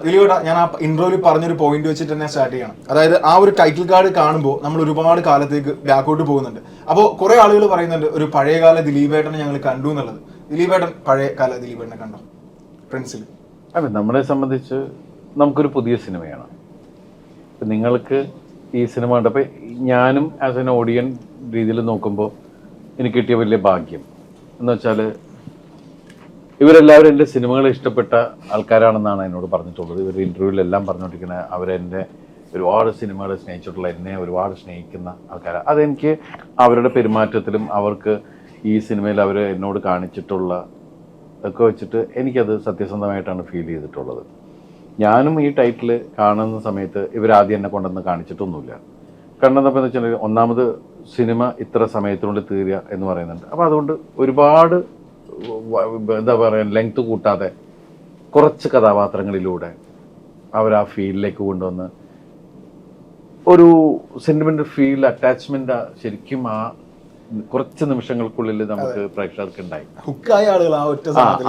ദിലീപേട്ട, ഞാൻ ആ ഇൻട്രോയിൽ പറഞ്ഞൊരു പോയിന്റ് വെച്ചിട്ട് തന്നെ സ്റ്റാർട്ട് ചെയ്യണം. അതായത് ആ ഒരു ടൈറ്റിൽ കാർഡ് കാണുമ്പോൾ നമ്മൾ ഒരുപാട് കാലത്തേക്ക് ബാക്കോട്ട് പോകുന്നുണ്ട്. അപ്പോൾ കുറെ ആളുകൾ പറയുന്നുണ്ട് ഒരു പഴയകാല ദിലീപേട്ടനെ ഞങ്ങൾ കണ്ടു എന്നുള്ളത്. ദിലീപേട്ടൻ പഴയ കാല ദിലീപേട്ടനെ കണ്ടോ പ്രിൻസിൽ? അല്ല, നമ്മളെ സംബന്ധിച്ച് നമുക്കൊരു പുതിയ സിനിമയാണ്. ഇപ്പം നിങ്ങൾക്ക് ഈ സിനിമ കണ്ടപ്പോൾ ഞാനും ആസ് എൻ ഓഡിയൻ രീതിയിൽ നോക്കുമ്പോൾ എനിക്ക് കിട്ടിയ വലിയ ഭാഗ്യം എന്ന് വെച്ചാൽ ഇവരെല്ലാവരും എൻ്റെ സിനിമകളെ ഇഷ്ടപ്പെട്ട ആൾക്കാരാണെന്നാണ് എന്നോട് പറഞ്ഞിട്ടുള്ളത്. ഇവർ ഇൻ്റർവ്യൂവിലെല്ലാം പറഞ്ഞുകൊണ്ടിരിക്കുന്നത് അവരെന്നെ ഒരുപാട് സിനിമകളെ സ്നേഹിച്ചിട്ടുള്ള, എന്നെ ഒരുപാട് സ്നേഹിക്കുന്ന ആൾക്കാരാണ്. അതെനിക്ക് അവരുടെ പെരുമാറ്റത്തിലും അവർക്ക് ഈ സിനിമയിൽ അവർ എന്നോട് കാണിച്ചിട്ടുള്ള ഒക്കെ വെച്ചിട്ട് എനിക്കത് സത്യസന്ധമായിട്ടാണ് ഫീൽ ചെയ്തിട്ടുള്ളത്. ഞാനും ഈ ടൈറ്റിൽ കാണുന്ന സമയത്ത് ഇവരാദ്യം എന്നെ കൊണ്ടുവന്ന് കാണിച്ചിട്ടൊന്നുമില്ല. കണ്ടെന്നപ്പോൾ എന്ന് വെച്ചിട്ടുണ്ടെങ്കിൽ ഒന്നാമത് സിനിമ ഇത്ര സമയത്തിനുള്ളിൽ തീരുക എന്ന് പറയുന്നുണ്ട്. അപ്പോൾ അതുകൊണ്ട് ഒരുപാട് എന്താ പറയുക ലെങ്ത് കൂട്ടാതെ കുറച്ച് കഥാപാത്രങ്ങളിലൂടെ അവർ ആ ഫീലിലേക്ക് കൊണ്ടുവന്ന് ഒരു സെന്റിമെന്റ് ഫീൽ, അറ്റാച്ച്മെന്റ് ശരിക്കും ആ കുറച്ച് നിമിഷങ്ങൾക്കുള്ളിൽ നമുക്ക് പ്രേക്ഷകർക്ക് ഉണ്ടായി.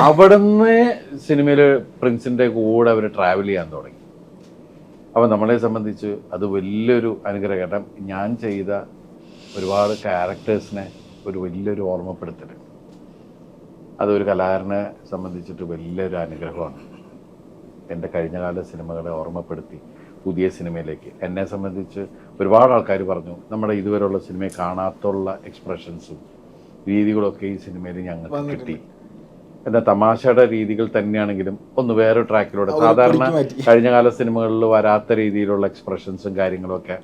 അവിടുന്ന് സിനിമയില് പ്രിൻസിന്റെ കൂടെ അവർ ട്രാവൽ ചെയ്യാൻ തുടങ്ങി. അപ്പം നമ്മളെ സംബന്ധിച്ച് അത് വലിയൊരു അനുഗ്രഹം. കാരണം ഞാൻ ചെയ്ത ഒരുപാട് ക്യാരക്ടേഴ്സിനെ ഒരു വലിയൊരു ഓർമ്മപ്പെടുത്തൽ, അതൊരു കലാകാരനെ സംബന്ധിച്ചിട്ട് വലിയൊരു അനുഗ്രഹമാണ്. എൻ്റെ കഴിഞ്ഞകാല സിനിമകളെ ഓർമ്മപ്പെടുത്തി പുതിയ സിനിമയിലേക്ക് എന്നെ സംബന്ധിച്ച് ഒരുപാട് ആൾക്കാർ പറഞ്ഞു നമ്മുടെ ഇതുവരെയുള്ള സിനിമയെ കാണാത്തുള്ള എക്സ്പ്രഷൻസും രീതികളൊക്കെ ഈ സിനിമയിൽ ഞങ്ങൾക്ക് കിട്ടി. എന്താ തമാശയുടെ രീതികൾ തന്നെയാണെങ്കിലും ഒന്ന് വേറെ ട്രാക്കിലൂടെ, സാധാരണ കഴിഞ്ഞകാല സിനിമകളിൽ വരാത്ത രീതിയിലുള്ള എക്സ്പ്രഷൻസും കാര്യങ്ങളൊക്കെ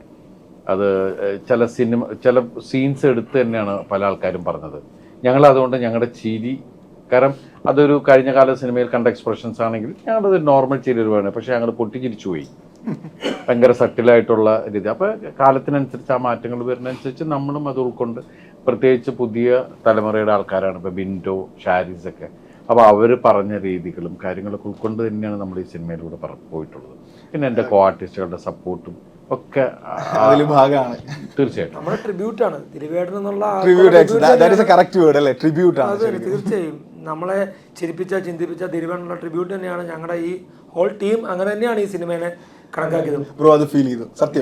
അത് ചില സീൻസ് എടുത്ത് തന്നെയാണ് പല ആൾക്കാരും പറഞ്ഞത്. ഞങ്ങൾ അതുകൊണ്ട് ഞങ്ങളുടെ ചിരി, കാരണം അതൊരു കഴിഞ്ഞകാല സിനിമയിൽ കണ്ട എക്സ്പ്രഷൻസ് ആണെങ്കിൽ ഞങ്ങളത് നോർമൽ ചിരി വേണം, പക്ഷെ ഞങ്ങൾ പൊട്ടിച്ചിരിച്ചു പോയി. ഭയങ്കര സട്ടിലായിട്ടുള്ള രീതി. അപ്പോൾ കാലത്തിനനുസരിച്ച് ആ മാറ്റങ്ങൾ വരുന്നതനുസരിച്ച് നമ്മളും അത് ഉൾക്കൊണ്ട്, പ്രത്യേകിച്ച് പുതിയ തലമുറയുടെ ആൾക്കാരാണ് ഇപ്പോൾ ബിൻഡോ, ഷാരിസ് ഒക്കെ. അപ്പോൾ അവർ പറഞ്ഞ രീതികളും കാര്യങ്ങളൊക്കെ ഉൾക്കൊണ്ട് തന്നെയാണ് നമ്മൾ ഈ സിനിമയിലൂടെ പോയിട്ടുള്ളത്. പിന്നെ എൻ്റെ കോ ആർട്ടിസ്റ്റുകളുടെ സപ്പോർട്ടും ഒക്കെ ഭാഗമാണ്. തീർച്ചയായിട്ടും നമ്മുടെ ട്രിബ്യൂട്ടാണ് ദിലീപേട്ടൻ എന്നുള്ള. തീർച്ചയായും നമ്മളെ ചിരിപ്പിച്ച ചിന്തിപ്പിച്ച ദിലീപേട്ടനുള്ള ട്രിബ്യൂട്ട് തന്നെയാണ്. ഞങ്ങളുടെ ഈ ഹോൾ ടീം അങ്ങനെ തന്നെയാണ് ഈ സിനിമയെ കണക്കാക്കിയത്. ബ്രോ അത് ഫീൽ ചെയ്തു സത്യം.